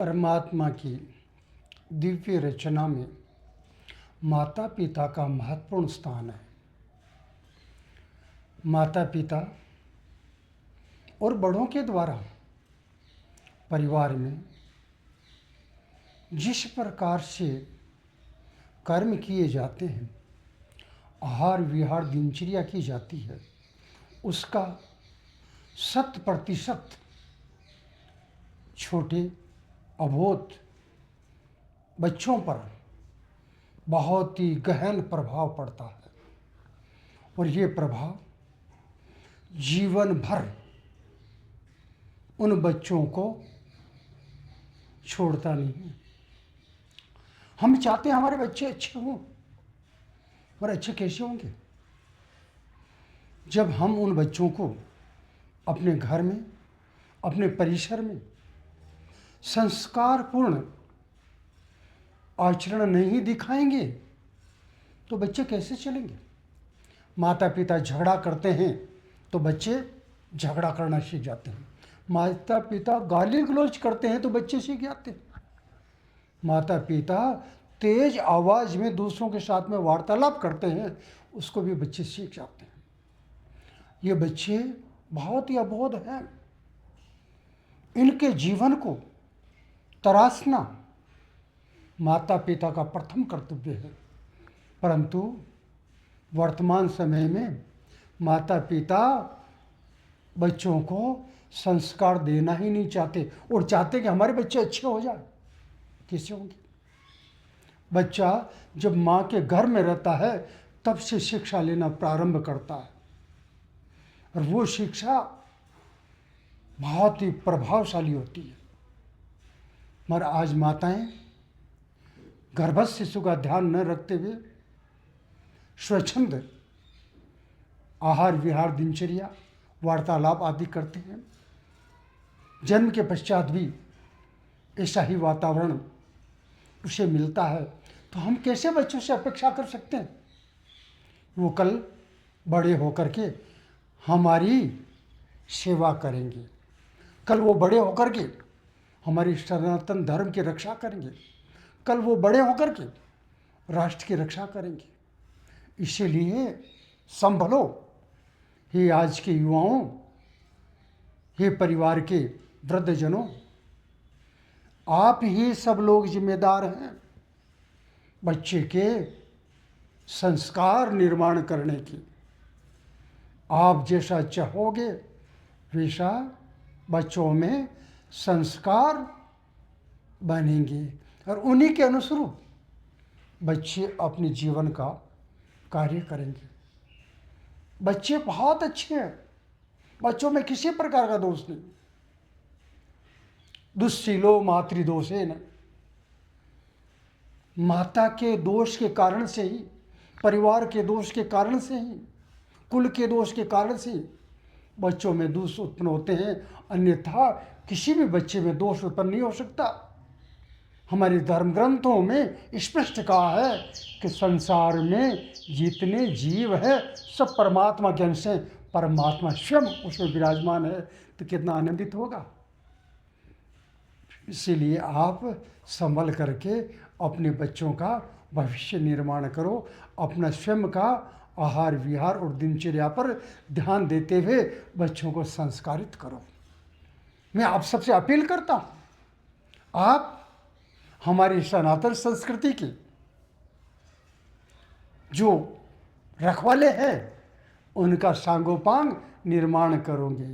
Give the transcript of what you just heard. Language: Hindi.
परमात्मा की दिव्य रचना में माता पिता का महत्वपूर्ण स्थान है। माता पिता और बड़ों के द्वारा परिवार में जिस प्रकार से कर्म किए जाते हैं, आहार विहार दिनचर्या की जाती है, उसका 100% छोटे अबोध बच्चों पर बहुत ही गहन प्रभाव पड़ता है और ये प्रभाव जीवन भर उन बच्चों को छोड़ता नहीं है। हम चाहते हैं हमारे बच्चे अच्छे हों, और अच्छे कैसे होंगे? जब हम उन बच्चों को अपने घर में, अपने परिसर में संस्कारपूर्ण आचरण नहीं दिखाएंगे तो बच्चे कैसे चलेंगे? माता पिता झगड़ा करते हैं तो बच्चे झगड़ा करना सीख जाते हैं। माता पिता गाली गलौज करते हैं तो बच्चे सीख जाते हैं। माता पिता तेज आवाज़ में दूसरों के साथ में वार्तालाप करते हैं, उसको भी बच्चे सीख जाते हैं। ये बच्चे बहुत ही अबोध हैं। इनके जीवन को तराशना माता पिता का प्रथम कर्तव्य है, परंतु वर्तमान समय में माता पिता बच्चों को संस्कार देना ही नहीं चाहते और चाहते कि हमारे बच्चे अच्छे हो जाए। कैसे होंगे? बच्चा जब माँ के घर में रहता है तब से शिक्षा लेना प्रारंभ करता है, और वो शिक्षा बहुत ही प्रभावशाली होती है। मगर आज माताएं गर्भस्थ शिशु का ध्यान न रखते हुए स्वच्छंद आहार विहार दिनचर्या वार्तालाप आदि करती हैं। जन्म के पश्चात भी ऐसा ही वातावरण उसे मिलता है, तो हम कैसे बच्चों से अपेक्षा कर सकते हैं वो कल बड़े होकर के हमारी सेवा करेंगे, कल वो बड़े होकर के हमारी सनातन धर्म की रक्षा करेंगे, कल वो बड़े होकर के राष्ट्र की रक्षा करेंगे। इसीलिए संभलो, हे आज के युवाओं, हे परिवार के वृद्धजनों, आप ही सब लोग जिम्मेदार हैं बच्चे के संस्कार निर्माण करने की। आप जैसा चाहोगे वैसा बच्चों में संस्कार बनेंगे, और उन्हीं के अनुरूप बच्चे अपने जीवन का कार्य करेंगे। बच्चे बहुत अच्छे हैं, बच्चों में किसी प्रकार का दोष नहीं। दुस्सीलो मातृदोषे न, माता के दोष के कारण से ही, परिवार के दोष के कारण से ही, कुल के दोष के कारण से ही बच्चों में दोष उत्पन्न होते हैं, अन्यथा किसी भी बच्चे में दोष उत्पन्न नहीं हो सकता। हमारे धर्म ग्रंथों में स्पष्ट कहा है कि संसार में जितने जीव है सब परमात्मा के अंश हैं, परमात्मा स्वयं उसमें विराजमान है, तो कितना आनंदित होगा। इसीलिए आप संभल करके अपने बच्चों का भविष्य निर्माण करो, अपना स्वयं का आहार विहार और दिनचर्या पर ध्यान देते हुए बच्चों को संस्कारित करो। मैं आप सबसे अपील करता हूँ, आप हमारी सनातन संस्कृति के जो रखवाले हैं उनका सांगोपांग निर्माण करोगे।